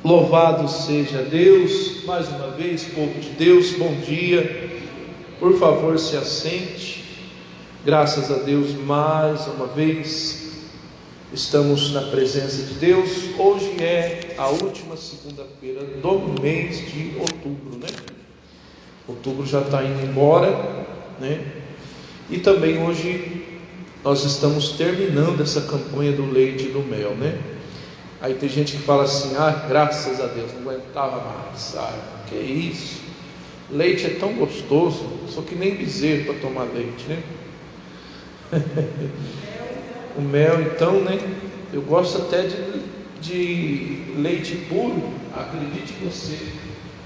Louvado seja Deus, mais uma vez, povo de Deus, bom dia. Por favor, se assente. Graças a Deus, mais uma vez, estamos na presença de Deus. Hoje é a última segunda-feira do mês de outubro, né? Outubro já está indo embora, né? E também hoje nós estamos terminando essa campanha do leite e do mel, né? Aí tem gente que fala assim: graças a Deus, não aguentava mais. Que isso? Leite é tão gostoso, só que nem bezerro para tomar leite, né? O mel, então, né? Eu gosto até de leite puro, acredite você,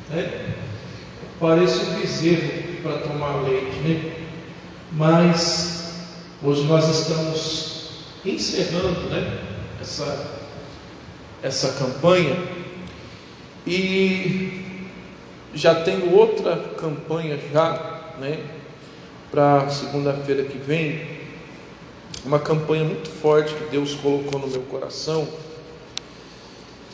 né? Parece um bezerro para tomar leite, né? Mas hoje nós estamos encerrando, né? Essa campanha, e já tenho outra campanha né, para segunda-feira que vem, uma campanha muito forte que Deus colocou no meu coração.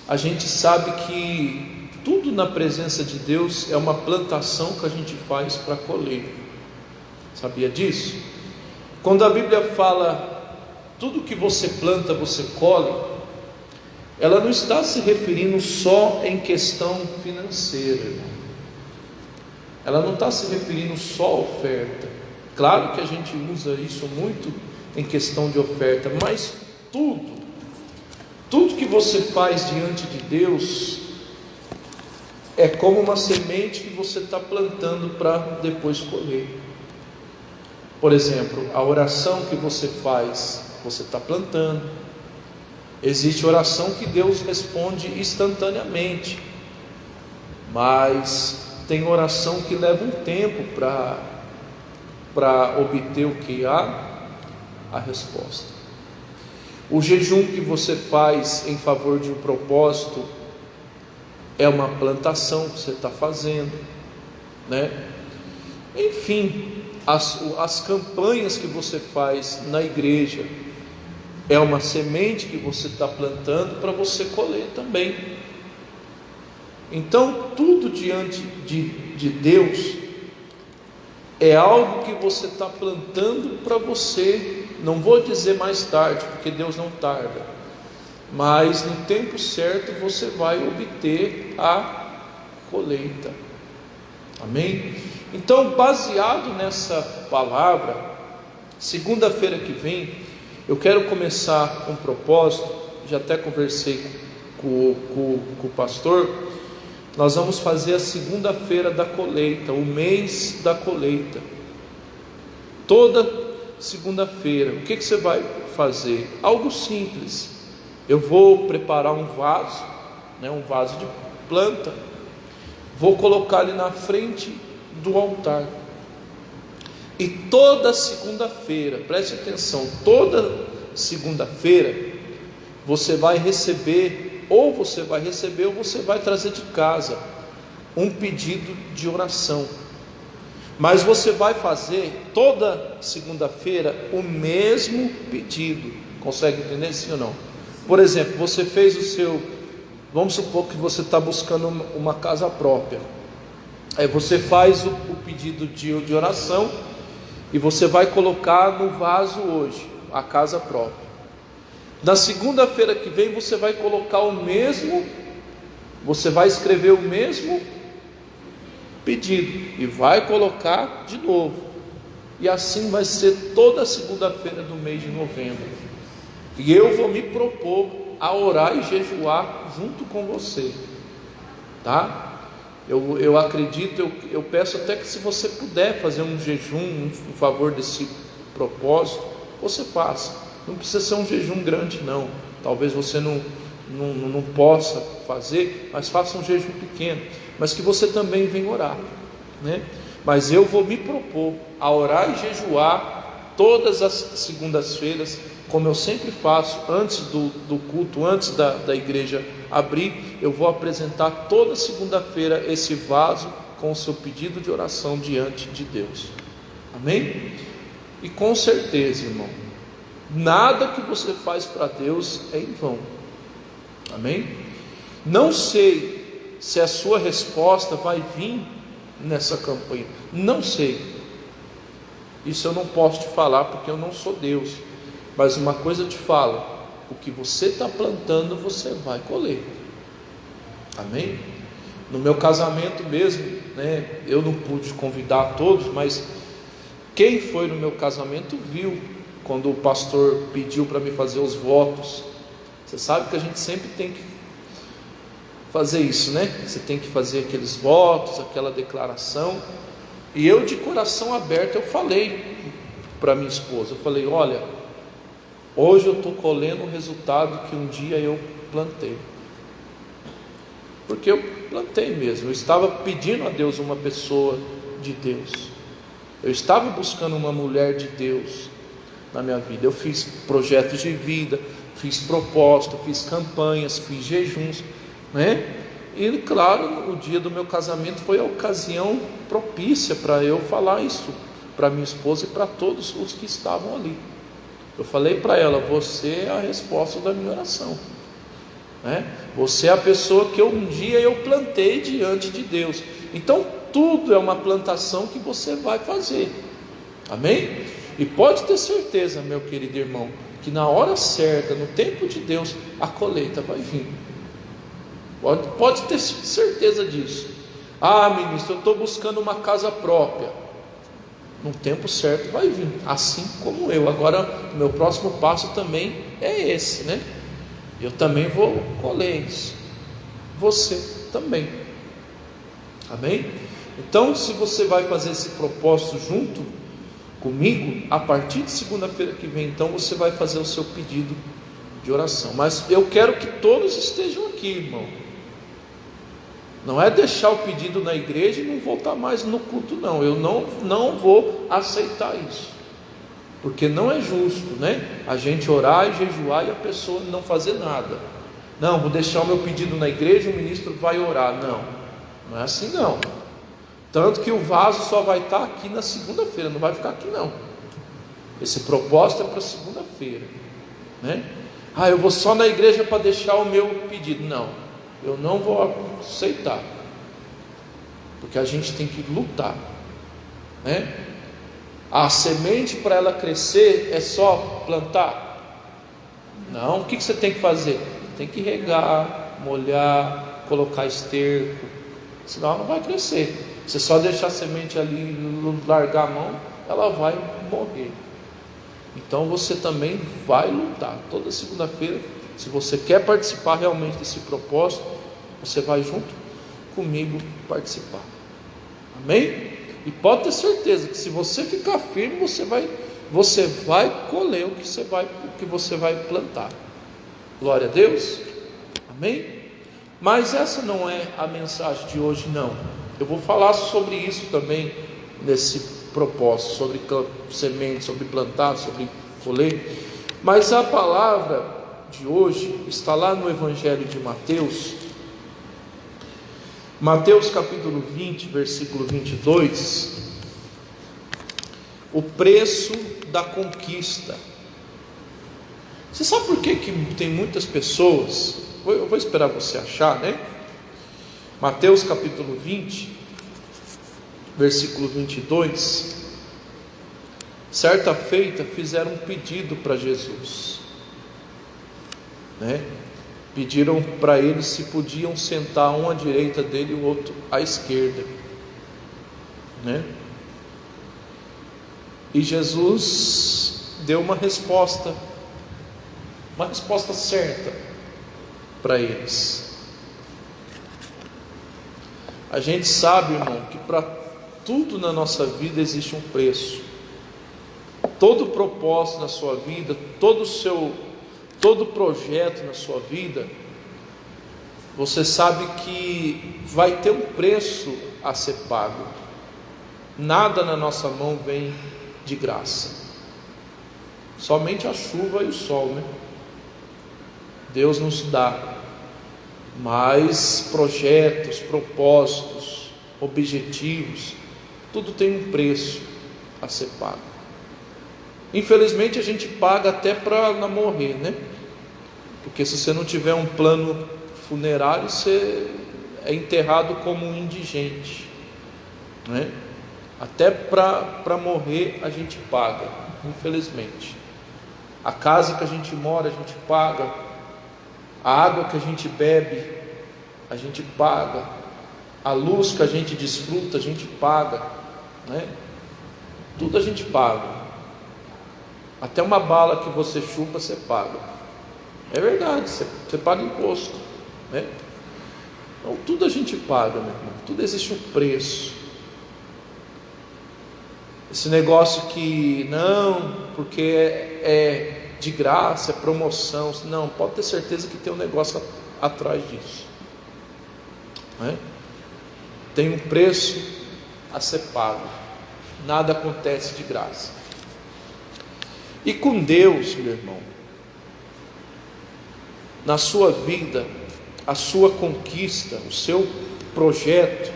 A gente sabe que tudo na presença de Deus é uma plantação que a gente faz para colher. Sabia disso? Quando a Bíblia fala tudo que você planta você colhe, ela não está se referindo só em questão financeira, irmão. Ela não está se referindo só à oferta. Claro que a gente usa isso muito em questão de oferta, mas tudo que você faz diante de Deus é como uma semente que você está plantando para depois colher. Por exemplo, a oração que você faz, você está plantando. Existe oração que Deus responde instantaneamente, mas tem oração que leva um tempo para obter o que há, a resposta. O jejum que você faz em favor de um propósito é uma plantação que você está fazendo, né? Enfim, as campanhas que você faz na igreja é uma semente que você está plantando para você colher também. Então, tudo diante de Deus é algo que você está plantando para você. Não vou dizer mais tarde, porque Deus não tarda, mas no tempo certo você vai obter a colheita. Amém? Então, baseado nessa palavra, segunda-feira que vem eu quero começar um propósito. Já até conversei com o pastor. Nós vamos fazer a segunda-feira da colheita, o mês da colheita. Toda segunda-feira, o que você vai fazer? Algo simples. Eu vou preparar um vaso, né, um vaso de planta. Vou colocar ele na frente do altar. E toda segunda-feira, preste atenção, toda segunda-feira você vai receber, ou você vai trazer de casa um pedido de oração. Mas você vai fazer toda segunda-feira o mesmo pedido. Consegue entender, sim ou não? Por exemplo, você fez o seu, vamos supor que você está buscando uma casa própria. Aí você faz o pedido de oração e você vai colocar no vaso hoje, a casa própria. Na segunda-feira que vem você vai colocar o mesmo, você vai escrever o mesmo pedido e vai colocar de novo. E assim vai ser toda segunda-feira do mês de novembro. E eu vou me propor a orar e jejuar junto com você, tá? Eu acredito, eu peço até que, se você puder fazer um jejum em favor desse propósito, você faça. Não precisa ser um jejum grande, não. Talvez você não possa fazer, mas faça um jejum pequeno, mas que você também venha orar, né? Mas eu vou me propor a orar e jejuar todas as segundas-feiras, como eu sempre faço antes do culto, antes da igreja abrir. Eu vou apresentar toda segunda-feira esse vaso com o seu pedido de oração diante de Deus. Amém? E com certeza, irmão, nada que você faz para Deus é em vão. Amém? Não sei se a sua resposta vai vir nessa campanha, não sei. Isso eu não posso te falar porque eu não sou Deus, mas uma coisa eu te falo: o que você está plantando você vai colher. Amém? No meu casamento mesmo, eu não pude convidar todos, mas quem foi no meu casamento viu quando o pastor pediu para me fazer os votos. Você sabe que a gente sempre tem que fazer isso, Você tem que fazer aqueles votos, aquela declaração. E eu, de coração aberto, eu falei para minha esposa, eu falei: olha, hoje eu estou colhendo o resultado que um dia eu plantei. Porque eu plantei mesmo, eu estava pedindo a Deus uma pessoa de Deus, eu estava buscando uma mulher de Deus na minha vida. Eu fiz projetos de vida, fiz propósito, fiz campanhas, fiz jejuns, E claro, o dia do meu casamento foi a ocasião propícia para eu falar isso para minha esposa e para todos os que estavam ali. Eu falei para ela: você é a resposta da minha oração, Você é a pessoa que um dia eu plantei diante de Deus. Então tudo é uma plantação que você vai fazer. Amém? E pode ter certeza, meu querido irmão, que na hora certa, no tempo de Deus, a colheita vai vir. Pode ter certeza disso. Ah, ministro, eu estou buscando uma casa própria. No tempo certo vai vir, assim como eu. Agora, o meu próximo passo também é esse, Eu também vou colher isso. Você também. Amém? Então, se você vai fazer esse propósito junto comigo, a partir de segunda-feira que vem, então você vai fazer o seu pedido de oração. Mas eu quero que todos estejam aqui, irmão. Não é deixar o pedido na igreja e não voltar mais no culto, não. Eu não vou aceitar isso, porque não é justo, a gente orar e jejuar e a pessoa não fazer nada. Não, vou deixar o meu pedido na igreja, o ministro vai orar. Não é assim não. Tanto que o vaso só vai estar aqui na segunda-feira, não vai ficar aqui não. Esse propósito é para segunda-feira, Ah, eu vou só na igreja para deixar o meu pedido. Não, eu não vou aceitar, porque a gente tem que lutar, A semente, para ela crescer, é só plantar? Não. O que você tem que fazer? Tem que regar, molhar, colocar esterco, senão ela não vai crescer. Se só deixar a semente ali, largar a mão, ela vai morrer. Então você também vai lutar toda segunda-feira. Se você quer participar realmente desse propósito, você vai junto comigo participar. Amém? E pode ter certeza que se você ficar firme, você vai colher o que você vai plantar. Glória a Deus. Amém? Mas essa não é a mensagem de hoje, não. Eu vou falar sobre isso também nesse propósito, sobre semente, sobre plantar, sobre colher. Mas a palavra de hoje está lá no Evangelho de Mateus. Mateus capítulo 20, versículo 22. O preço da conquista. Você sabe por que tem muitas pessoas? Eu vou esperar você achar, Mateus capítulo 20, versículo 22. Certa feita fizeram um pedido para Jesus, Pediram para ele se podiam sentar um à direita dele e o outro à esquerda, E Jesus deu uma resposta certa para eles. A gente sabe, irmão, que para tudo na nossa vida existe um preço. Todo propósito na sua vida, todo projeto na sua vida, você sabe que vai ter um preço a ser pago. Nada na nossa mão vem de graça. Somente a chuva e o sol, Deus nos dá. Mas projetos, propósitos, objetivos, tudo tem um preço a ser pago. Infelizmente a gente paga até para não morrer, Porque se você não tiver um plano funerário você é enterrado como um indigente, né? Até para morrer a gente paga, infelizmente. A casa que a gente mora a gente paga, a água que a gente bebe a gente paga, a luz que a gente desfruta a gente paga, né? Tudo a gente paga. Até uma bala que você chupa você paga. É verdade, você paga imposto, né? Então tudo a gente paga, meu irmão. Tudo existe um preço. Esse negócio que não, porque é de graça, é promoção. Não, pode ter certeza que tem um negócio atrás disso, né? Tem um preço a ser pago. Nada acontece de graça. E com Deus, meu irmão, na sua vida, a sua conquista, o seu projeto,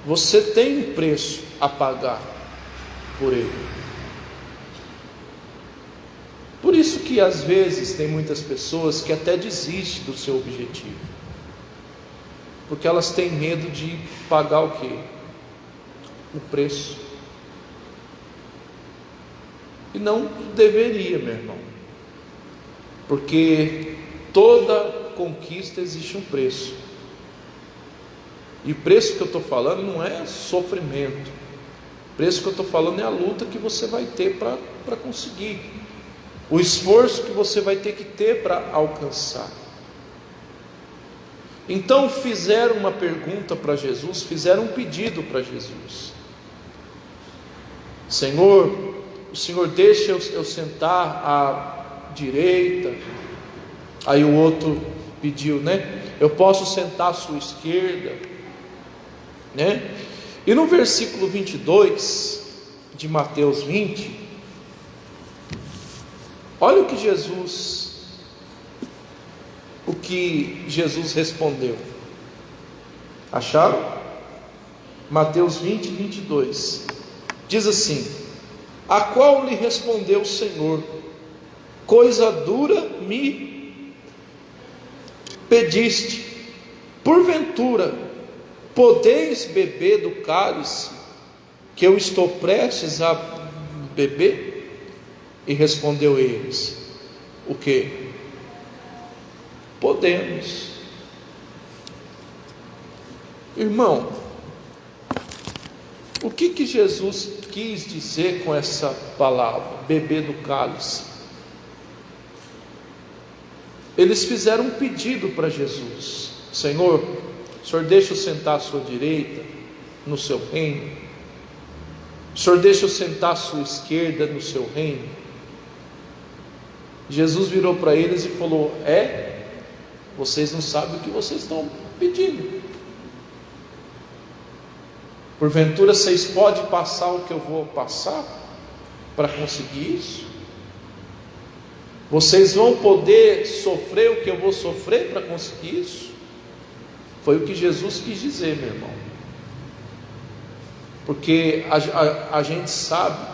você tem um preço a pagar por ele. Por isso que às vezes tem muitas pessoas que até desistem do seu objetivo, porque elas têm medo de pagar o quê? O preço. E não deveria, meu irmão, porque toda conquista existe um preço. E o preço que eu estou falando não é sofrimento. O preço que eu estou falando é a luta que você vai ter para conseguir, o esforço que você vai ter que ter para alcançar. Então fizeram uma pergunta para Jesus, fizeram um pedido para Jesus: Senhor, o Senhor deixa eu sentar à direita? Aí o outro pediu, né? Eu posso sentar à sua esquerda, né? E no versículo 22 de Mateus 20, olha o que Jesus respondeu. Acharam? Mateus 20, 22 diz assim: a qual lhe respondeu o Senhor: coisa dura me pediste, porventura podeis beber do cálice que eu estou prestes a beber? E respondeu eles: o que? Podemos. Irmão, o que Jesus quis dizer com essa palavra, beber do cálice? Eles fizeram um pedido para Jesus: Senhor, o Senhor deixa eu sentar à sua direita no seu reino? O Senhor deixa eu sentar à sua esquerda no seu reino? Jesus virou para eles e falou: vocês não sabem o que vocês estão pedindo. Porventura vocês podem passar o que eu vou passar para conseguir isso? Vocês vão poder sofrer o que eu vou sofrer para conseguir isso? Foi o que Jesus quis dizer, meu irmão. Porque a gente sabe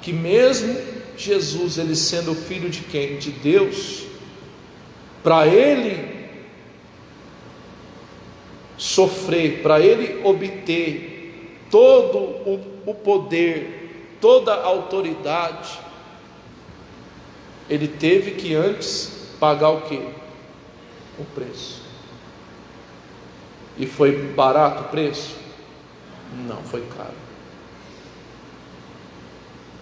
que mesmo Jesus, ele sendo filho de quem? De Deus, para ele sofrer, para ele obter todo o poder, toda a autoridade, ele teve que antes pagar o quê? O preço. E foi barato o preço? Não, foi caro.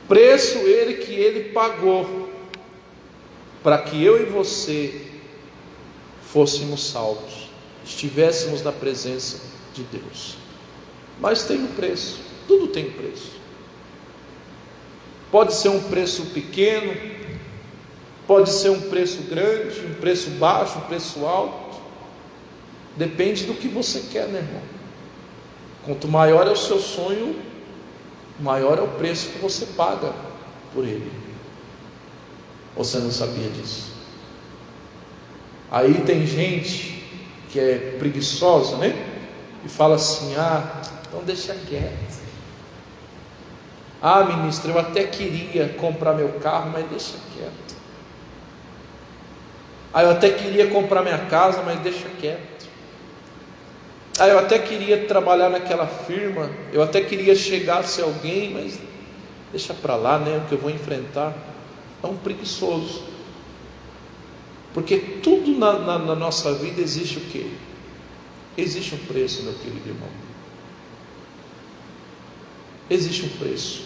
Preço que ele pagou para que eu e você fôssemos salvos, estivéssemos na presença de Deus. Mas tem um preço, tudo tem um preço. Pode ser um preço pequeno, pode ser um preço grande, um preço baixo, um preço alto. Depende do que você quer, né, irmão? Quanto maior é o seu sonho, maior é o preço que você paga por ele. Você não sabia disso? Aí tem gente que é preguiçosa, né? E fala assim: então deixa quieto. Ministro, eu até queria comprar meu carro, mas deixa quieto. Eu até queria comprar minha casa, mas deixa quieto. Eu até queria trabalhar naquela firma, eu até queria chegar a ser alguém, mas deixa para lá, né? O que eu vou enfrentar. É um preguiçoso. Porque tudo na nossa vida existe o quê? Existe um preço, meu querido irmão. Existe um preço.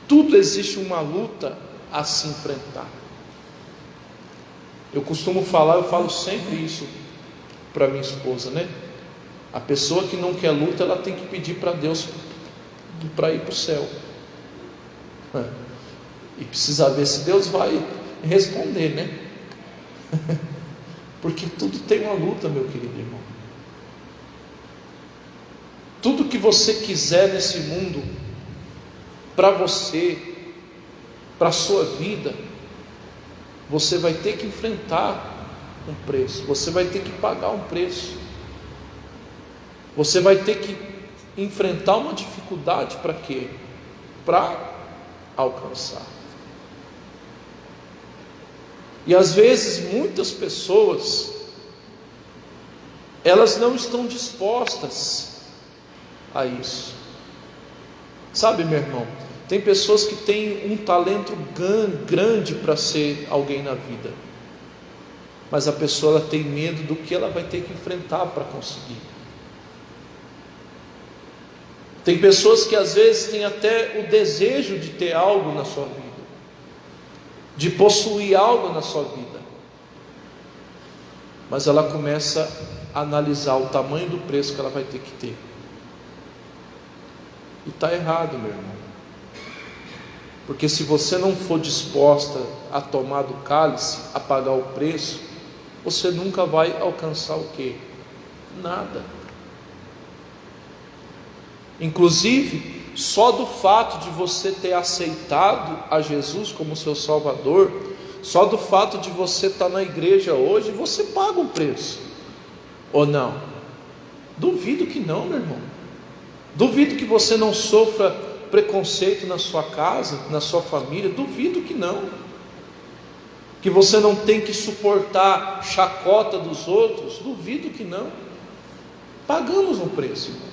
Tudo existe uma luta a se enfrentar. Eu costumo falar, eu falo sempre isso para minha esposa, né? A pessoa que não quer luta, ela tem que pedir para Deus para ir para o céu. E precisa ver se Deus vai responder, né? Porque tudo tem uma luta, meu querido irmão. Tudo que você quiser nesse mundo, para você, para a sua vida, você vai ter que enfrentar um preço, você vai ter que pagar um preço, você vai ter que enfrentar uma dificuldade para quê? Para alcançar. E às vezes muitas pessoas, elas não estão dispostas a isso. Sabe, meu irmão, tem pessoas que têm um talento grande para ser alguém na vida, mas a pessoa ela tem medo do que ela vai ter que enfrentar para conseguir. Tem pessoas que às vezes têm até o desejo de ter algo na sua vida, de possuir algo na sua vida, mas ela começa a analisar o tamanho do preço que ela vai ter que ter. E está errado, meu irmão. Porque se você não for disposta a tomar do cálice, a pagar o preço, você nunca vai alcançar o quê? Nada. Inclusive, só do fato de você ter aceitado a Jesus como seu Salvador, só do fato de você estar na igreja hoje, você paga um preço. Ou não? Duvido que não, meu irmão. Duvido que você não sofra preconceito na sua casa, na sua família. Duvido que não. Que você não tem que suportar chacota dos outros. Duvido que não. Pagamos um preço, irmão.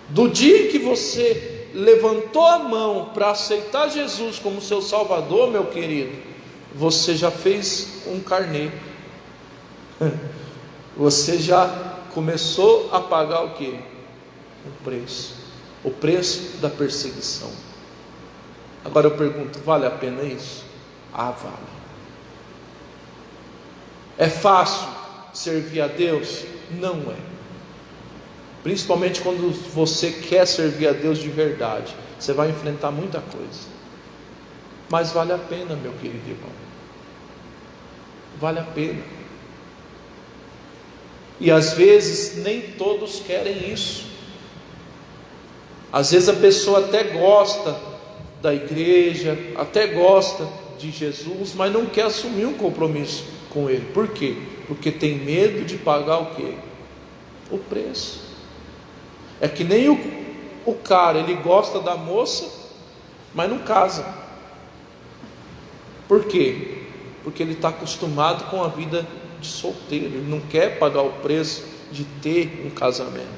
Do dia que você levantou a mão para aceitar Jesus como seu Salvador, meu querido, você já fez um carnê. Você já começou a pagar o quê? O preço. O preço da perseguição. Agora eu pergunto, vale a pena isso? Vale. É fácil servir a Deus? Não é. Principalmente quando você quer servir a Deus de verdade, você vai enfrentar muita coisa, mas vale a pena, meu querido irmão. Vale a pena. E às vezes nem todos querem isso. Às vezes a pessoa até gosta da igreja, até gosta de Jesus, mas não quer assumir um compromisso com Ele. Por quê? Porque tem medo de pagar o quê? O preço. É que nem o cara, ele gosta da moça, mas não casa. Por quê? Porque ele está acostumado com a vida de solteiro, ele não quer pagar o preço de ter um casamento.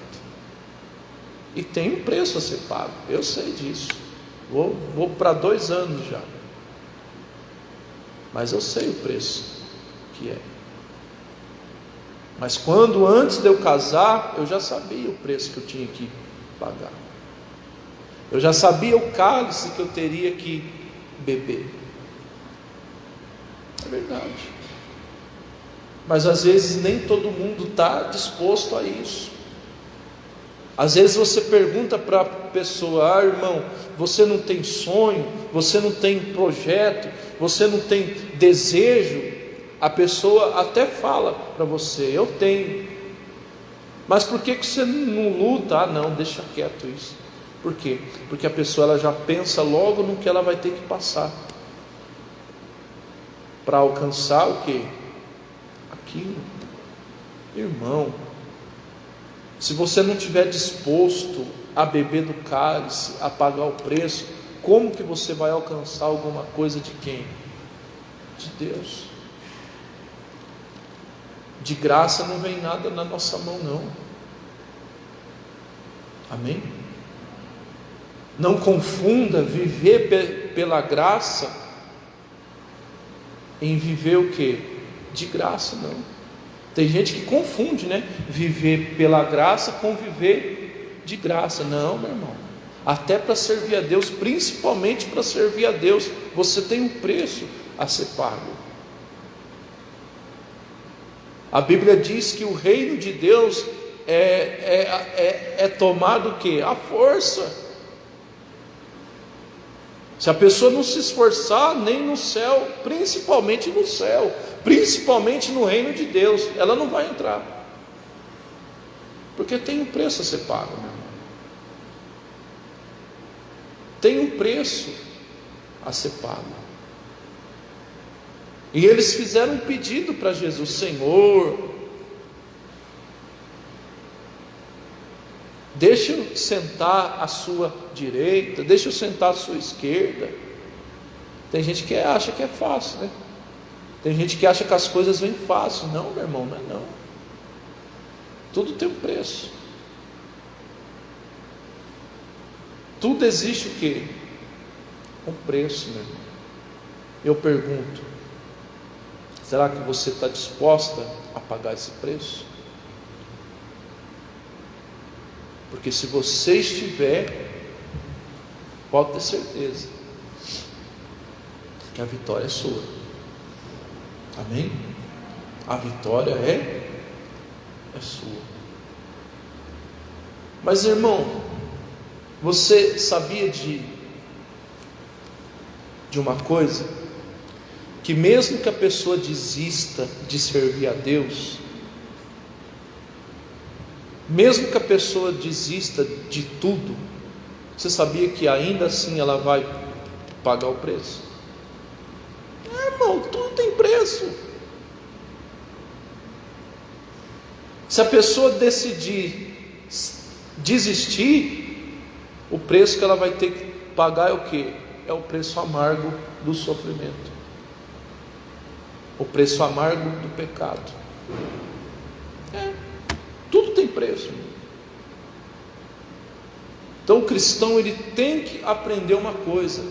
E tem um preço a ser pago, eu sei disso. Vou para 2 anos já, mas eu sei o preço que é. Mas quando antes de eu casar, eu já sabia o preço que eu tinha que pagar. Eu já sabia o cálice que eu teria que beber. É verdade. Mas às vezes nem todo mundo está disposto a isso. Às vezes você pergunta para a pessoa: irmão, você não tem sonho, você não tem projeto, você não tem desejo? A pessoa até fala para você: eu tenho. Mas por que você não luta? Não, deixa quieto isso. Por quê? Porque a pessoa ela já pensa logo no que ela vai ter que passar para alcançar o quê? Aquilo. Irmão, se você não estiver disposto a beber do cálice, a pagar o preço, como que você vai alcançar alguma coisa de quem? De Deus. De graça não vem nada na nossa mão, não. Amém? Não confunda viver pela graça em viver o quê? De graça, não. Tem gente que confunde, né? Viver pela graça com viver de graça. Não, meu irmão. Até para servir a Deus, principalmente para servir a Deus, você tem um preço a ser pago. A Bíblia diz que o reino de Deus é tomado o quê? À força. Se a pessoa não se esforçar, nem no céu, principalmente no céu, principalmente no reino de Deus, ela não vai entrar. Porque tem um preço a ser pago, meu irmão. Tem um preço a ser pago. E eles fizeram um pedido para Jesus: Senhor, deixa eu sentar à sua direita, deixa eu sentar à sua esquerda. Tem gente que acha que é fácil, né? Tem gente que acha que as coisas vêm fácil. Não, meu irmão, não é não. Tudo tem um preço. Tudo existe o quê? Um preço, meu irmão. Eu pergunto: será que você está disposta a pagar esse preço? Porque se você estiver, pode ter certeza que a vitória é sua. Amém? A vitória é sua. Mas, irmão, você sabia de uma coisa? Que mesmo que a pessoa desista de servir a Deus, mesmo que a pessoa desista de tudo, você sabia que ainda assim ela vai pagar o preço? Irmão, tudo tem preço. Se a pessoa decidir desistir, o preço que ela vai ter que pagar é o quê? É o preço amargo do sofrimento, o preço amargo do pecado. Tudo tem preço. Então o cristão, ele tem que aprender uma coisa: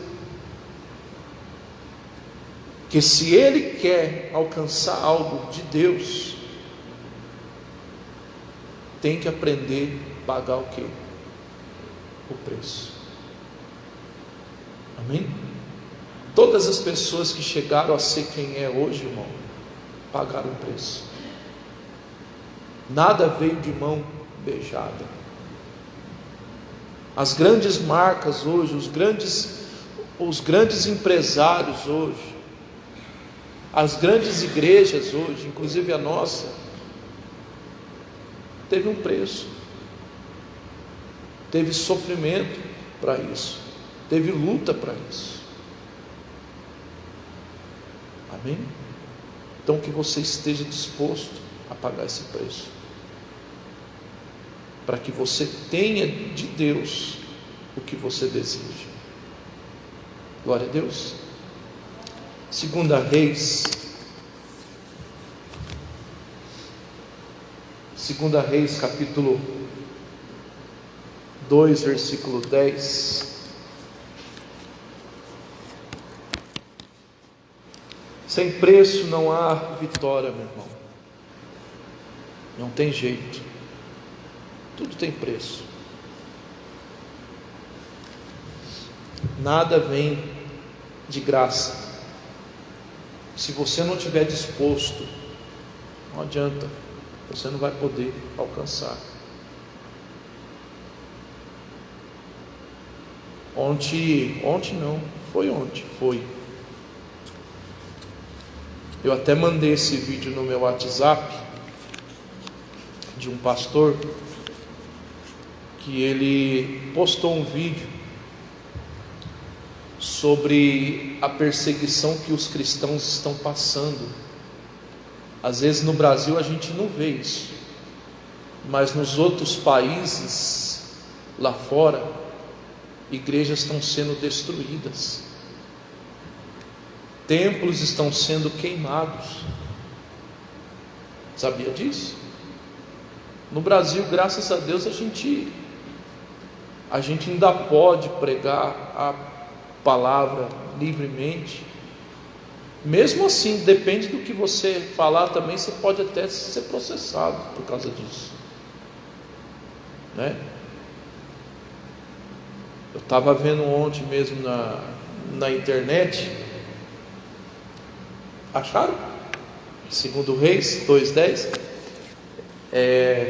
que se ele quer alcançar algo de Deus, tem que aprender a pagar o quê? O preço. Amém? Todas as pessoas que chegaram a ser quem é hoje, irmão, pagaram o preço. Nada veio de mão beijada. As grandes marcas hoje, os grandes empresários hoje, as grandes igrejas hoje, inclusive a nossa, teve um preço, teve sofrimento para isso, teve luta para isso. Amém? Então que você esteja disposto a pagar esse preço, para que você tenha de Deus o que você deseja. Glória a Deus. 2 Reis, 2 Reis capítulo 2, versículo 10. Sem preço não há vitória, meu irmão. Não tem jeito. Tudo tem preço. Nada vem de graça. Se você não estiver disposto, não adianta, você não vai poder alcançar. Ontem não, foi ontem, foi. Eu até mandei esse vídeo no meu WhatsApp, de um pastor, que ele postou um vídeo sobre a perseguição que os cristãos estão passando. Às vezes no Brasil a gente não vê isso, mas nos outros países lá fora, igrejas estão sendo destruídas, templos estão sendo queimados. Sabia disso? No Brasil, graças a Deus, a gente ainda pode pregar a palavra livremente. Mesmo assim, depende do que você falar também, você pode até ser processado por causa disso, né? Eu estava vendo ontem mesmo na internet, acharam? Segundo Reis 2:10,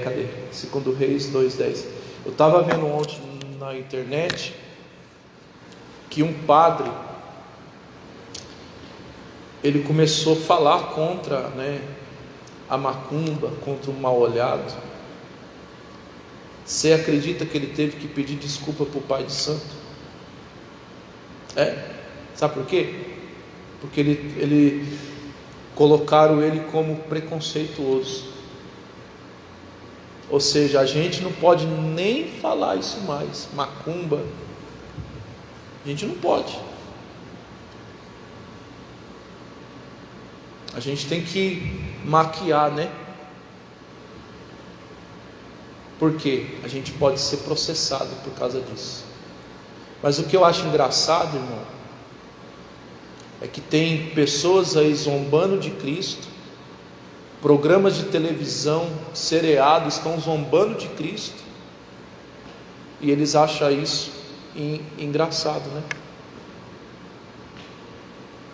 cadê? Segundo Reis 2:10. Eu estava vendo ontem na internet que um padre, ele começou a falar contra, né, a macumba, contra o mal olhado. Você acredita que ele teve que pedir desculpa para o pai de santo? Sabe por quê? Porque ele colocaram ele como preconceituoso. Ou seja, a gente não pode nem falar isso mais. Macumba, a gente não pode. A gente tem que maquiar, né? Porque a gente pode ser processado por causa disso. Mas o que eu acho engraçado, irmão, é que tem pessoas aí zombando de Cristo, programas de televisão, seriados, estão zombando de Cristo, e eles acham isso engraçado, né?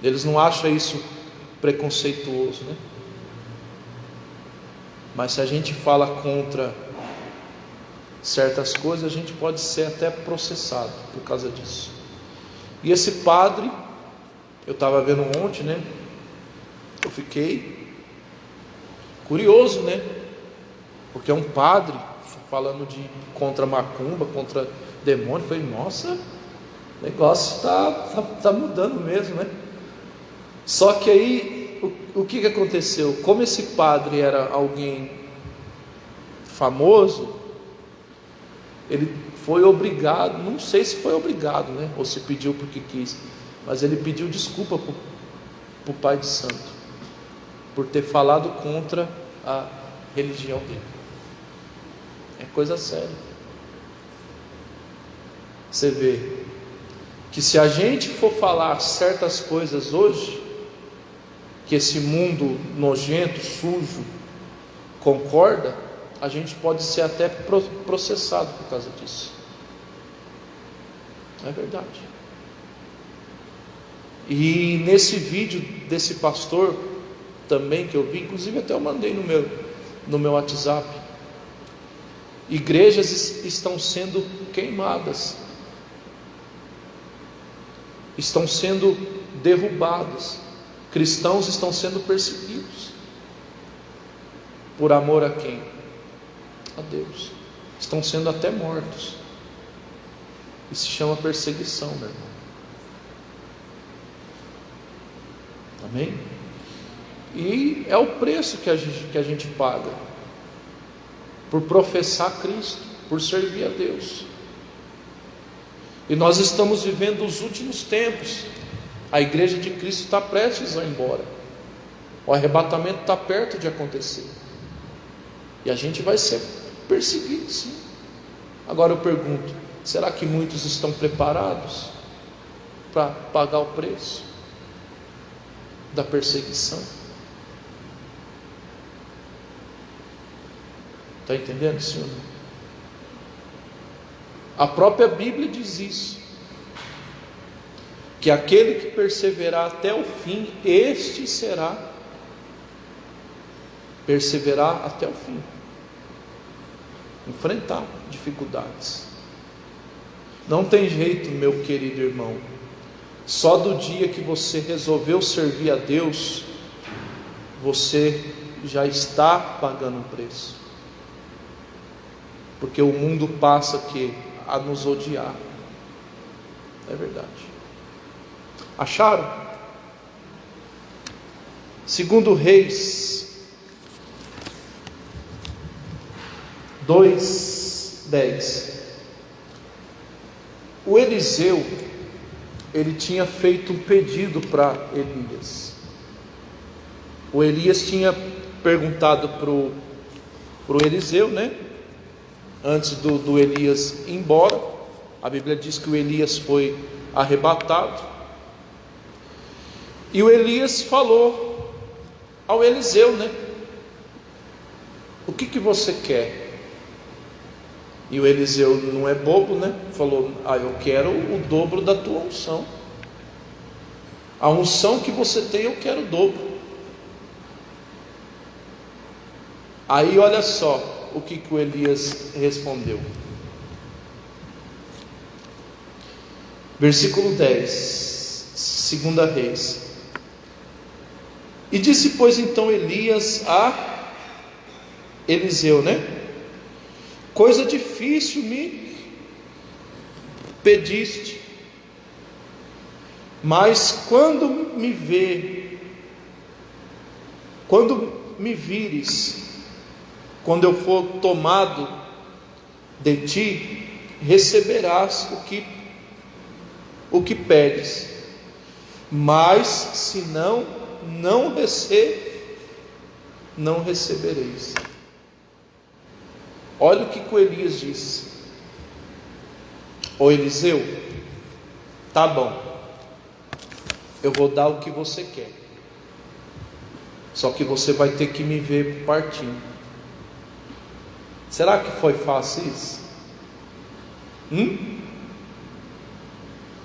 Eles não acham isso preconceituoso, né? Mas se a gente fala contra certas coisas, a gente pode ser até processado por causa disso. E esse padre, eu estava vendo ontem, né? Eu fiquei curioso, né? Porque é um padre falando contra macumba, contra demônio. Eu falei, nossa, o negócio tá mudando mesmo, né? Só que aí, o que aconteceu? Como esse padre era alguém famoso, ele foi obrigado, não sei se foi obrigado, né? Ou se pediu porque quis, mas ele pediu desculpa para o pai de santo, por ter falado contra a religião dele. É coisa séria. Você vê que se a gente for falar certas coisas hoje, que esse mundo nojento, sujo, concorda, a gente pode ser até processado por causa disso. É verdade. E nesse vídeo desse pastor também que eu vi, inclusive até eu mandei no meu WhatsApp, igrejas estão sendo queimadas, estão sendo derrubadas, cristãos estão sendo perseguidos. Por amor a quem? A Deus. Estão sendo até mortos. Isso se chama perseguição, meu irmão. Amém? E é o preço que a gente paga por professar Cristo, por servir a Deus. E nós estamos vivendo os últimos tempos. A igreja de Cristo está prestes a ir embora. O arrebatamento está perto de acontecer. E a gente vai ser perseguido, sim. Agora eu pergunto, será que muitos estão preparados para pagar o preço da perseguição? Está entendendo, Senhor? A própria Bíblia diz isso, que aquele que perseverar até o fim, este será perseverar até o fim, enfrentar dificuldades. Não tem jeito, meu querido irmão. Só do dia que você resolveu servir a Deus, você já está pagando um preço, porque o mundo passa a nos odiar. É verdade. Acharam? Segundo Reis 2:10. O Eliseu, ele tinha feito um pedido para Elias. O Elias tinha perguntado para o Eliseu, né? Antes do Elias ir embora. A Bíblia diz que o Elias foi arrebatado. E o Elias falou ao Eliseu, né? O que você quer? E o Eliseu não é bobo, né? Falou: eu quero o dobro da tua unção. A unção que você tem, eu quero o dobro. Aí olha só o que o Elias respondeu. Versículo 10, 2 Reis. E disse, pois, então Elias a Eliseu, né? Coisa difícil me pediste, mas quando me vires, quando eu for tomado de ti, receberás o que pedes, mas se não recebereis. Olha o que o Elias disse: ô Eliseu, tá bom, eu vou dar o que você quer, só que você vai ter que me ver partindo. Será que foi fácil isso?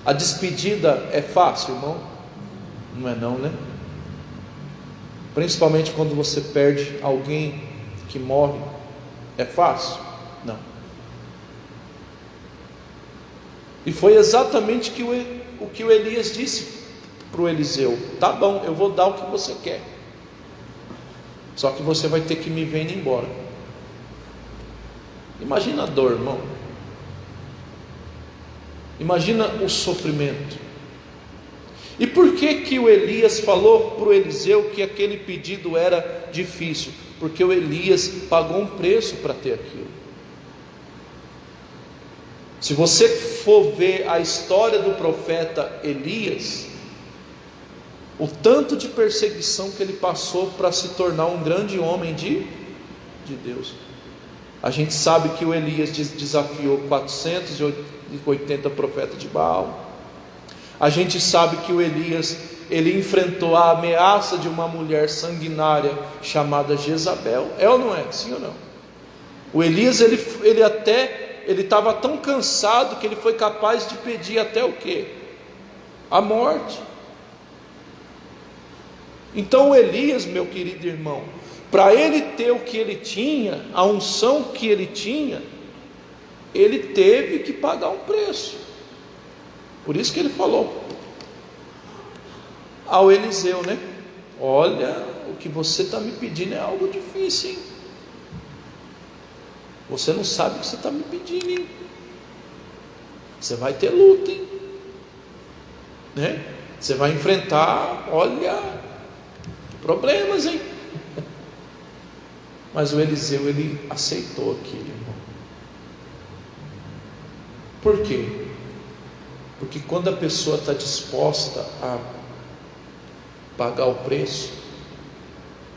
A despedida é fácil, irmão? Não é não, né? Principalmente quando você perde alguém que morre. É fácil? Não. E foi exatamente o que o Elias disse para o Eliseu: tá bom, eu vou dar o que você quer, só que você vai ter que me ver indo embora. Imagina a dor, irmão. Imagina o sofrimento. E por que o Elias falou para o Eliseu que aquele pedido era difícil? Porque o Elias pagou um preço para ter aquilo. Se você for ver a história do profeta Elias, o tanto de perseguição que ele passou para se tornar um grande homem de Deus. A gente sabe que o Elias desafiou 480 profetas de Baal. A gente sabe que o Elias, ele enfrentou a ameaça de uma mulher sanguinária chamada Jezabel. É ou não é? Sim ou não? O Elias, ele estava tão cansado que ele foi capaz de pedir até o quê? A morte. Então o Elias, meu querido irmão, para ele ter o que ele tinha, a unção que ele tinha, ele teve que pagar um preço. Por isso que ele falou ao Eliseu, né? Olha, o que você está me pedindo é algo difícil, hein? Você não sabe o que você está me pedindo, hein? Você vai ter luta, hein? Né? Você vai enfrentar, olha, problemas, hein? Mas o Eliseu, ele aceitou aquilo, irmão. Por quê? Porque quando a pessoa está disposta a pagar o preço,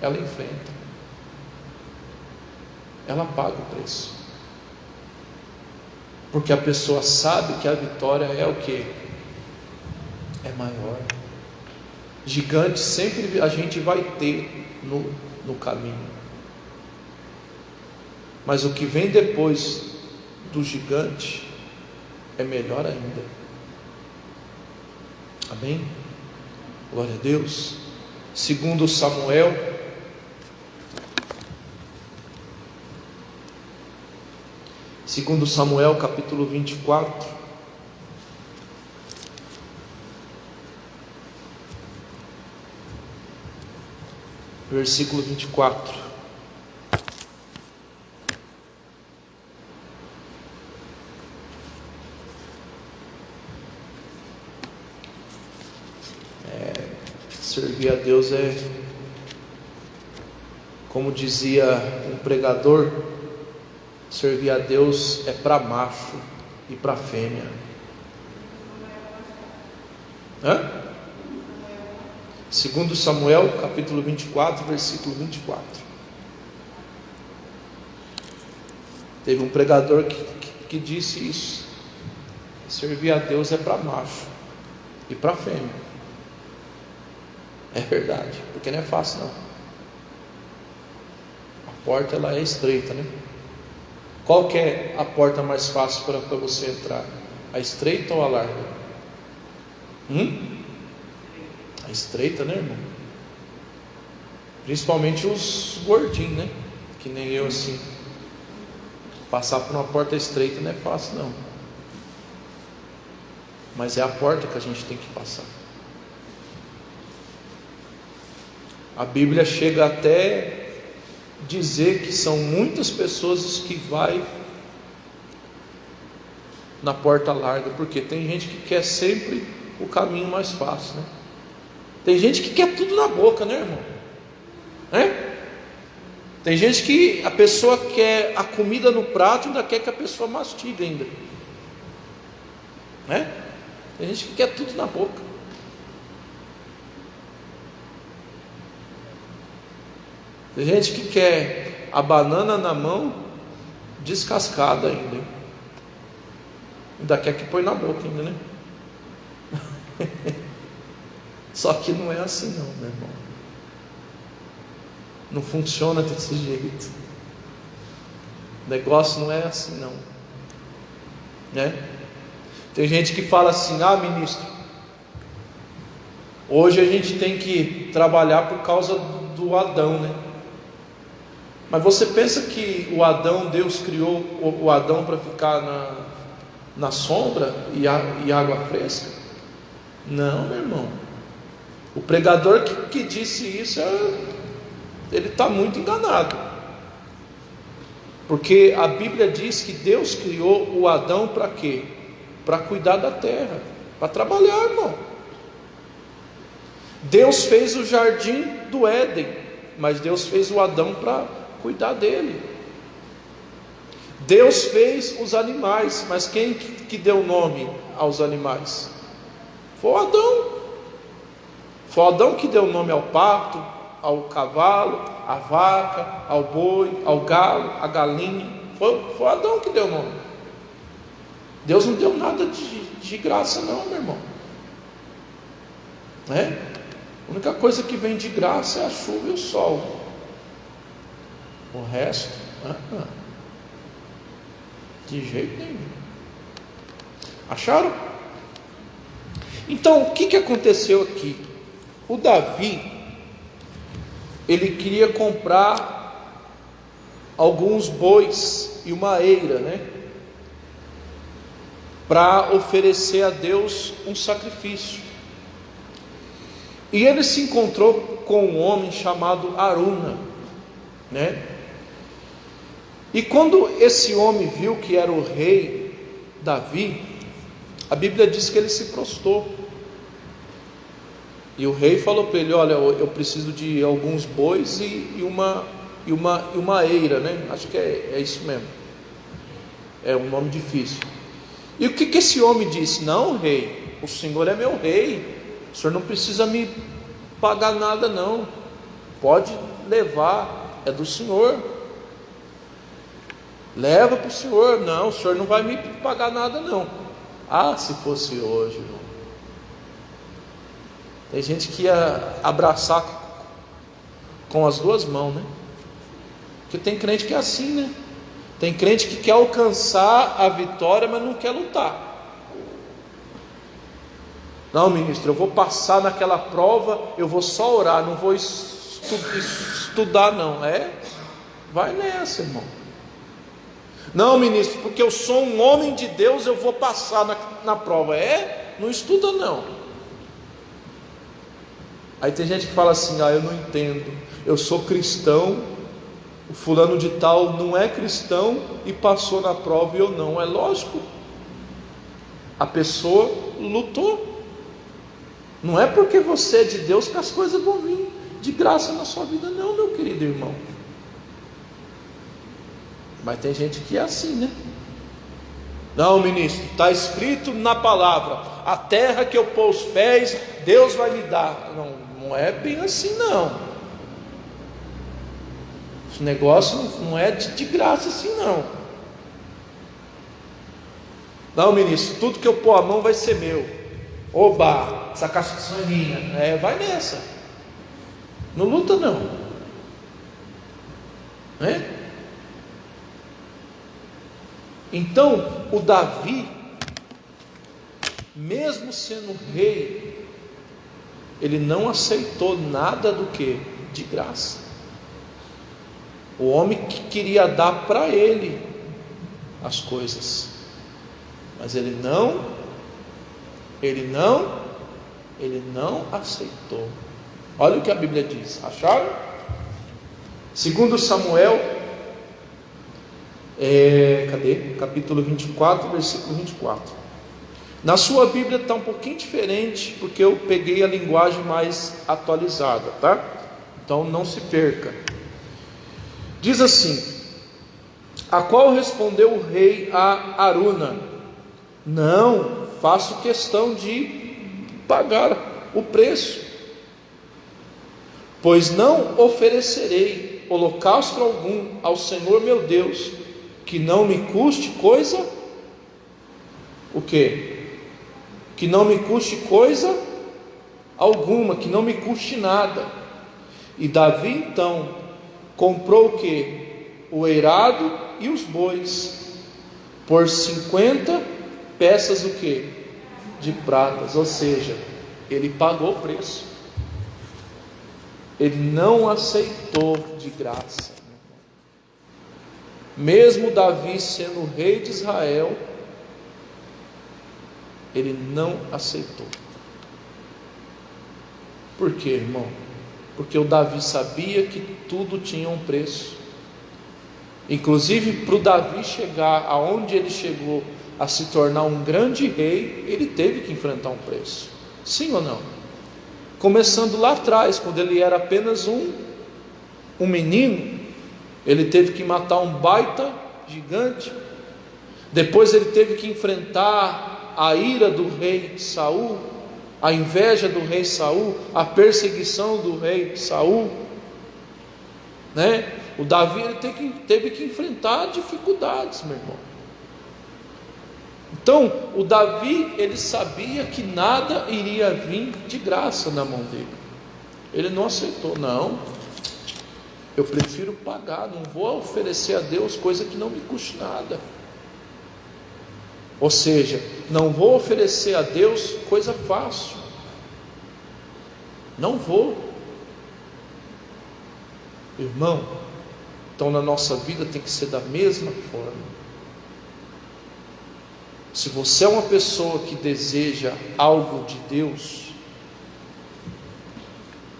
ela enfrenta, ela paga o preço, porque a pessoa sabe que a vitória é o que? É maior. Gigante sempre a gente vai ter no caminho, mas o que vem depois do gigante é melhor ainda. Amém? Glória a Deus. Segundo Samuel, capítulo 24, versículo 24. Servir a Deus é, como dizia um pregador, servir a Deus é para macho e para fêmea. Segundo Samuel, capítulo 24, versículo 24. Teve um pregador que disse isso: servir a Deus é para macho e para fêmea. É verdade, porque não é fácil não. A porta ela é estreita, né? Qual que é a porta mais fácil para você entrar? A estreita ou a larga? A estreita, né, irmão? Principalmente os gordinhos, né? Que nem eu assim. Passar por uma porta estreita não é fácil não. Mas é a porta que a gente tem que passar. A Bíblia chega até dizer que são muitas pessoas que vai na porta larga, porque tem gente que quer sempre o caminho mais fácil, né? Tem gente que quer tudo na boca, né, irmão? Tem gente que a pessoa quer a comida no prato e ainda quer que a pessoa mastiga ainda, né? Tem gente que quer tudo na boca. Tem gente que quer a banana na mão, descascada ainda. Ainda quer que põe na boca ainda, né? Só que não é assim não, meu irmão. Não funciona desse jeito. O negócio não é assim não, né? Tem gente que fala assim: ah, ministro, hoje a gente tem que trabalhar por causa do Adão, né? Mas você pensa que o Adão, Deus criou o Adão para ficar na sombra e água fresca? Não, meu irmão. O pregador que disse isso, ele está muito enganado. Porque a Bíblia diz que Deus criou o Adão para quê? Para cuidar da terra, para trabalhar, irmão. Deus fez o jardim do Éden, mas Deus fez o Adão para cuidar dele. Deus fez os animais, mas quem que deu nome aos animais? Foi o Adão. Foi o Adão que deu nome ao pato, ao cavalo, à vaca, ao boi, ao galo, à galinha. Foi o Adão que deu nome. Deus não deu nada de graça não, meu irmão. A única coisa que vem de graça é a chuva e o sol. O resto, de jeito nenhum. Acharam? Então, o que aconteceu aqui? O Davi, ele queria comprar alguns bois e uma eira, né? Para oferecer a Deus um sacrifício. E ele se encontrou com um homem chamado Araúna, né? E quando esse homem viu que era o rei Davi, a Bíblia diz que ele se prostrou. E o rei falou para ele: olha, eu preciso de alguns bois e uma eira, né? Acho que é isso mesmo. É um nome difícil. E o que esse homem disse? Não, rei, o Senhor é meu rei, o Senhor não precisa me pagar nada não, pode levar, é do Senhor, leva para o Senhor. Não, o Senhor não vai me pagar nada não. Ah, se fosse hoje, irmão. Tem gente que ia abraçar com as duas mãos, né? Porque tem crente que é assim, né? Tem crente que quer alcançar a vitória, mas não quer lutar. Não, ministro, eu vou passar naquela prova, eu vou só orar, não vou estudar não. Vai nessa, irmão. Não, ministro, porque eu sou um homem de Deus, eu vou passar na prova. Não estuda não. Aí tem gente que fala assim: eu não entendo, eu sou cristão, o fulano de tal não é cristão e passou na prova e eu não. É lógico, a pessoa lutou. Não é porque você é de Deus que as coisas vão vir de graça na sua vida não, meu querido irmão. Mas tem gente que é assim, né? Não, ministro, está escrito na palavra: a terra que eu pôr os pés, Deus vai me dar. Não é bem assim não. Esse negócio não é de graça assim não. Não, ministro, tudo que eu pôr a mão vai ser meu. Oba, essa caixa de som é minha. Vai nessa. Não luta não. Então, o Davi, mesmo sendo rei, ele não aceitou nada do que? De graça. O homem que queria dar para ele as coisas, mas ele não aceitou. Olha o que a Bíblia diz, acharam? Segundo Samuel, capítulo 24, versículo 24. Na sua Bíblia está um pouquinho diferente, porque eu peguei a linguagem mais atualizada, tá? Então não se perca. Diz assim: a qual respondeu o rei a Araúna: não, faço questão de pagar o preço, pois não oferecerei holocausto algum ao Senhor meu Deus, que não me custe coisa, o quê? Que não me custe coisa alguma, que não me custe nada. E Davi então comprou o quê? O eirado e os bois, por 50 peças o quê? De pratas, ou seja, ele pagou o preço. Ele não aceitou de graça. Mesmo Davi sendo rei de Israel, ele não aceitou. Por quê, irmão? Porque o Davi sabia que tudo tinha um preço. Inclusive para o Davi chegar aonde ele chegou, a se tornar um grande rei, ele teve que enfrentar um preço. Sim ou não? Começando lá atrás, quando ele era apenas um menino, ele teve que matar um baita gigante. Depois ele teve que enfrentar a ira do rei Saul, a inveja do rei Saul, a perseguição do rei Saul, O Davi teve que enfrentar dificuldades, meu irmão. Então, o Davi, ele sabia que nada iria vir de graça na mão dele. Ele não aceitou. Não, eu prefiro pagar, não vou oferecer a Deus coisa que não me custe nada. Ou seja, não vou oferecer a Deus coisa fácil. Não vou. Irmão, então na nossa vida tem que ser da mesma forma. Se você é uma pessoa que deseja algo de Deus,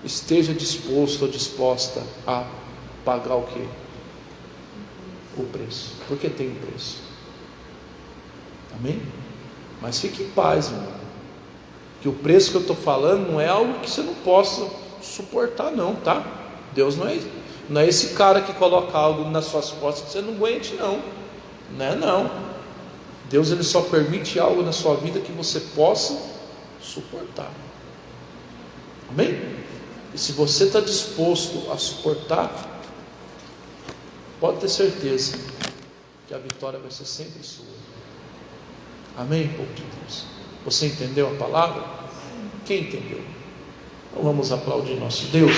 esteja disposto ou disposta a pagar o quê? O preço, porque tem um preço. Amém? Mas fique em paz, irmão, que o preço que eu estou falando não é algo que você não possa suportar não, tá? Deus não é esse cara que coloca algo nas suas costas que você não aguente não, não. Deus, ele só permite algo na sua vida que você possa suportar. Amém? E se você está disposto a suportar, pode ter certeza que a vitória vai ser sempre sua. Amém, povo de Deus? Você entendeu a palavra? Quem entendeu? Então vamos aplaudir nosso Deus.